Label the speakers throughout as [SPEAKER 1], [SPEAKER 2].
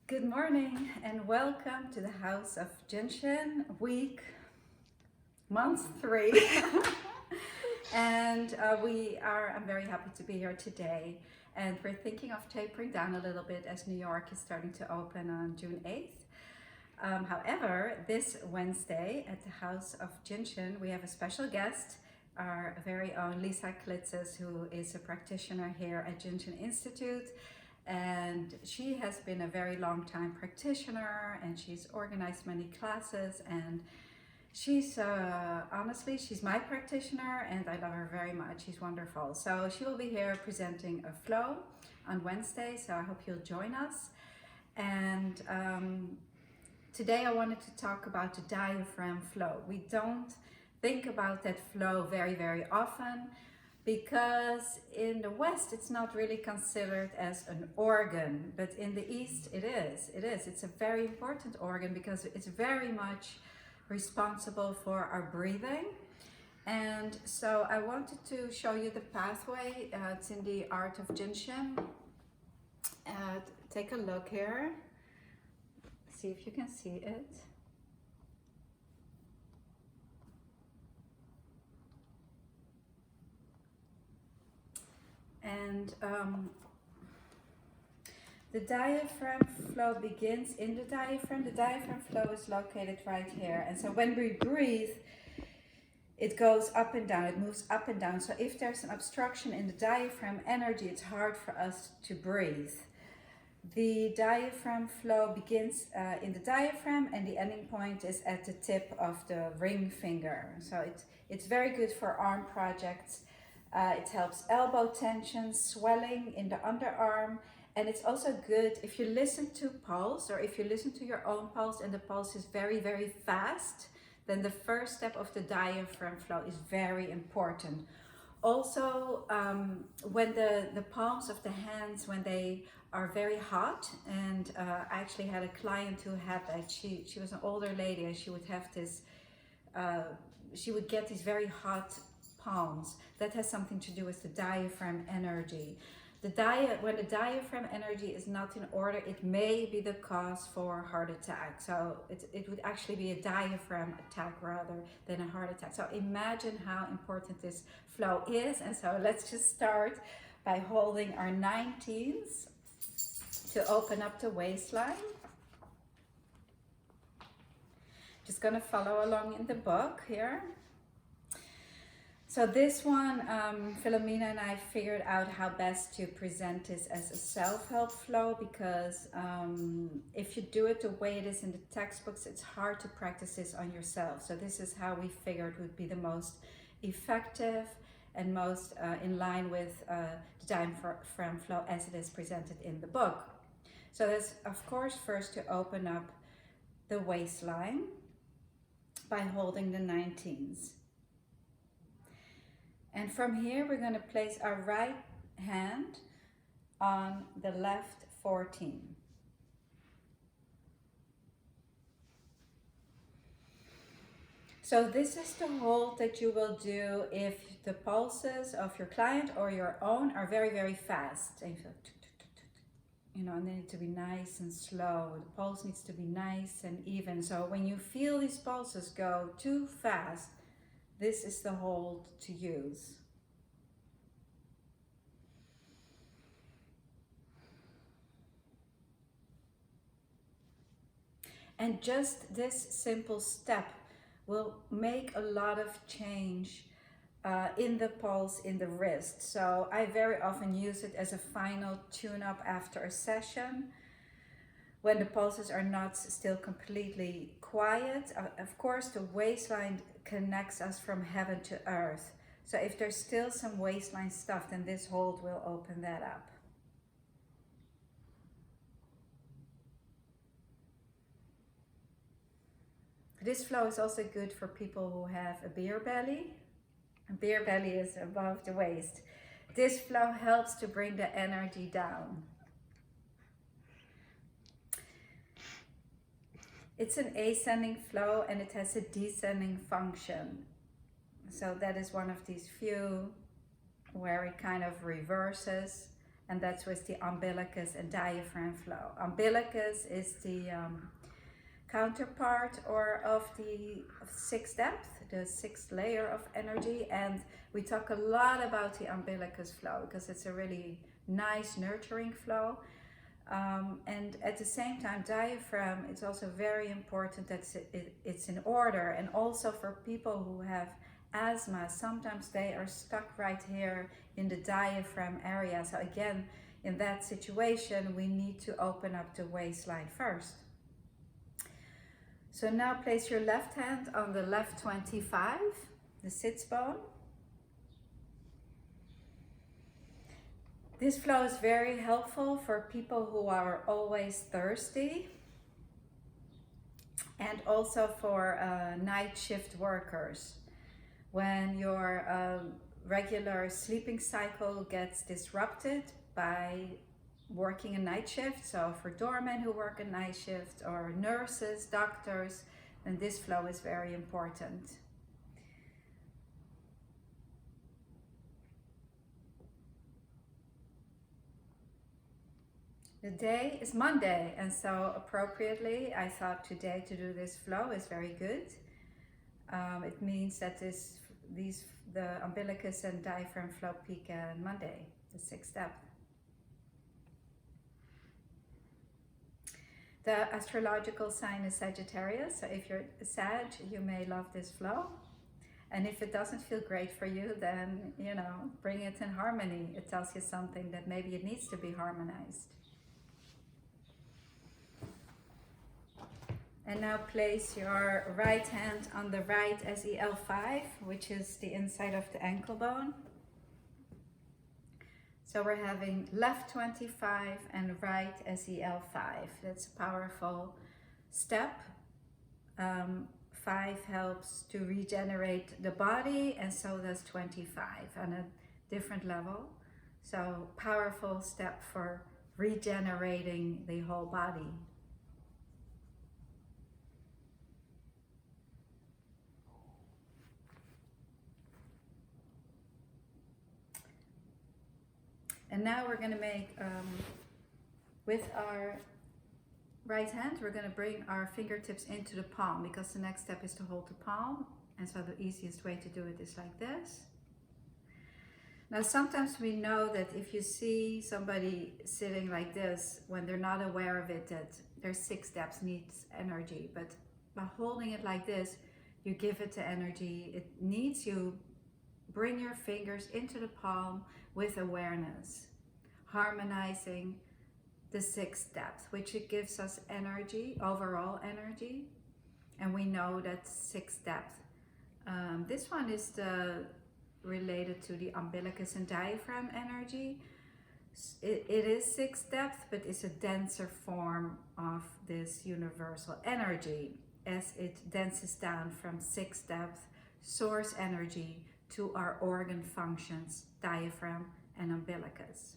[SPEAKER 1] Good morning and welcome to the House of Jin Shin, month 3. I'm very happy to be here today. And we're thinking of tapering down a little bit as New York is starting to open on June 8th. However, this Wednesday at the House of Jin Shin, we have a special guest, our very own Lisa Klitzes, who is a practitioner here at Jin Shin Institute. And she has been a very long time practitioner, and she's organized many classes, and she's honestly, she's my practitioner and I love her very much. She's wonderful. So she will be here presenting a flow on Wednesday, so I hope you'll join us. And today I wanted to talk about the diaphragm flow. We don't think about that flow very often, because in the West it's not really considered as an organ, but in the East it is. It's a very important organ because it's very much responsible for our breathing. And so I wanted to show you the pathway. It's in the Art of Jin Shin. Take a look here. See if you can see it. And the diaphragm flow begins in the diaphragm. The diaphragm flow is located right here. And so when we breathe, it goes up and down, it moves up and down. So if there's an obstruction in the diaphragm energy, it's hard for us to breathe. The diaphragm flow begins in the diaphragm, and the ending point is at the tip of the ring finger. So it's very good for arm projects. It helps elbow tension, swelling in the underarm, and it's also good if you listen to pulse, or if you listen to your own pulse and the pulse is very fast, then the first step of the diaphragm flow is very important. Also, when the palms of the hands, when they are very hot, and I actually had a client who had that. She was an older lady, and she would have this, she would get these very hot palms. That has something to do with the diaphragm energy. When the diaphragm energy is not in order, it may be the cause for heart attack. So it would actually be a diaphragm attack rather than a heart attack. So imagine how important this flow is. And so let's just start by holding our 19s to open up the waistline. Just gonna follow along in the book here. So this one, Philomena and I figured out how best to present this as a self-help flow, because if you do it the way it is in the textbooks, it's hard to practice this on yourself. So this is how we figured would be the most effective and most in line with the diaphragm flow as it is presented in the book. So that's, of course, first to open up the waistline by holding the 19s. And from here, we're going to place our right hand on the left 14. So this is the hold that you will do if the pulses of your client or your own are very fast. And and they need to be nice and slow. The pulse needs to be nice and even. So when you feel these pulses go too fast, this is the hold to use. And just this simple step will make a lot of change in the pulse in the wrist. So I very often use it as a final tune-up after a session, when the pulses are not still completely quiet. Of course, the waistline connects us from heaven to earth. So if there's still some waistline stuff, then this hold will open that up. This flow is also good for people who have a beer belly. A beer belly is above the waist. This flow helps to bring the energy down. It's an ascending flow, and it has a descending function. So that is one of these few where it kind of reverses and that's with the umbilicus and diaphragm flow. Umbilicus is the counterpart or of the sixth depth, the sixth layer of energy, and we talk a lot about the umbilicus flow because it's a really nice nurturing flow. And at the same time, diaphragm, it's also very important that it's in order. And also for people who have asthma, sometimes they are stuck right here in the diaphragm area. So again, in that situation, we need to open up the waistline first. So now place your left hand on the left 25, the sits bone. This flow is very helpful for people who are always thirsty, and also for night shift workers. When your regular sleeping cycle gets disrupted by working a night shift, so for doormen who work a night shift, or nurses, doctors, then this flow is very important. The day is Monday, and so appropriately I thought today to do this flow is very good. It means that the umbilicus and diaphragm flow peak on Monday, the sixth step. The astrological sign is Sagittarius, so if you're a Sag, you may love this flow. And if it doesn't feel great for you, then, bring it in harmony. It tells you something that maybe it needs to be harmonized. And now place your right hand on the right SEL5, which is the inside of the ankle bone. So we're having left 25 and right SEL5. That's a powerful step. 5 helps to regenerate the body, and so does 25 on a different level. So powerful step for regenerating the whole body. And now we're going to make, with our right hand, we're going to bring our fingertips into the palm, because the next step is to hold the palm. And so the easiest way to do it is like this. Now sometimes we know that if you see somebody sitting like this, when they're not aware of it, that their 6 steps needs energy. But by holding it like this, you give it the energy it needs. You bring your fingers into the palm with awareness, harmonizing the 6th depth, which it gives us energy, overall energy. And we know that 6th depth. This one is related to the umbilicus and diaphragm energy. It is 6th depth, but it's a denser form of this universal energy, as it denses down from 6th depth, source energy, to our organ functions, diaphragm and umbilicus.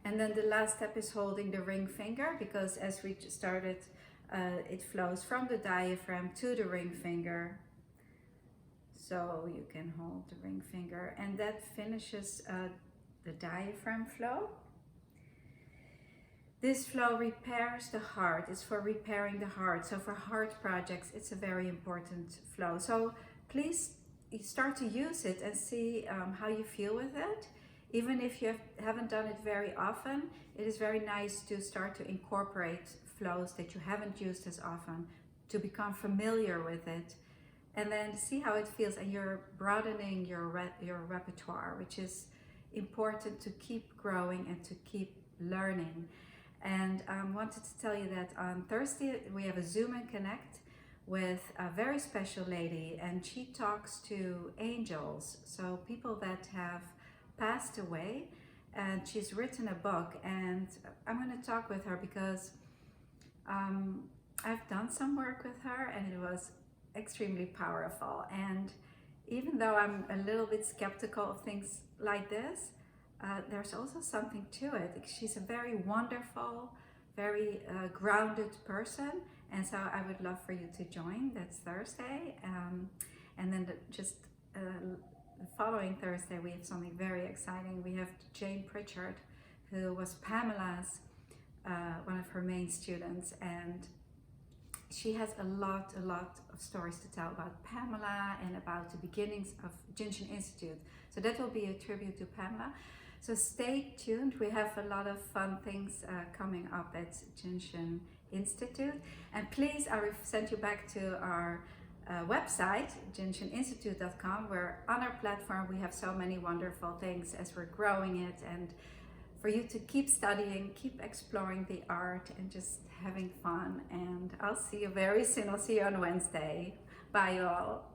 [SPEAKER 1] And then the last step is holding the ring finger, because as we just started, it flows from the diaphragm to the ring finger. So you can hold the ring finger, and that finishes the diaphragm flow. This flow repairs the heart. It's for repairing the heart. So for heart projects, it's a very important flow. So please start to use it and see how you feel with it. Even if you haven't done it very often, it is very nice to start to incorporate flows that you haven't used as often, to become familiar with it, and then see how it feels. And you're broadening your repertoire, which is important to keep growing and to keep learning. And I wanted to tell you that on Thursday we have a Zoom and Connect with a very special lady, and she talks to angels, so people that have passed away, and she's written a book. And I'm going to talk with her because I've done some work with her, and it was extremely powerful. And even though I'm a little bit skeptical of things like this, there's also something to it. She's a very wonderful, very grounded person, and so I would love for you to join. That's Thursday, and then just the following Thursday we have something very exciting. We have Jane Pritchard, who was Pamela's one of her main students, and she has a lot of stories to tell about Pamela and about the beginnings of Jin Shin Institute. So that will be a tribute to Pamela. So stay tuned. We have a lot of fun things coming up at Jin Shin Institute. And please, I will send you back to our website, jinshininstitute.com, where on our platform we have so many wonderful things as we're growing it, and for you to keep studying, keep exploring the art, and just having fun. And I'll see you very soon. I'll see you on Wednesday. Bye, you all.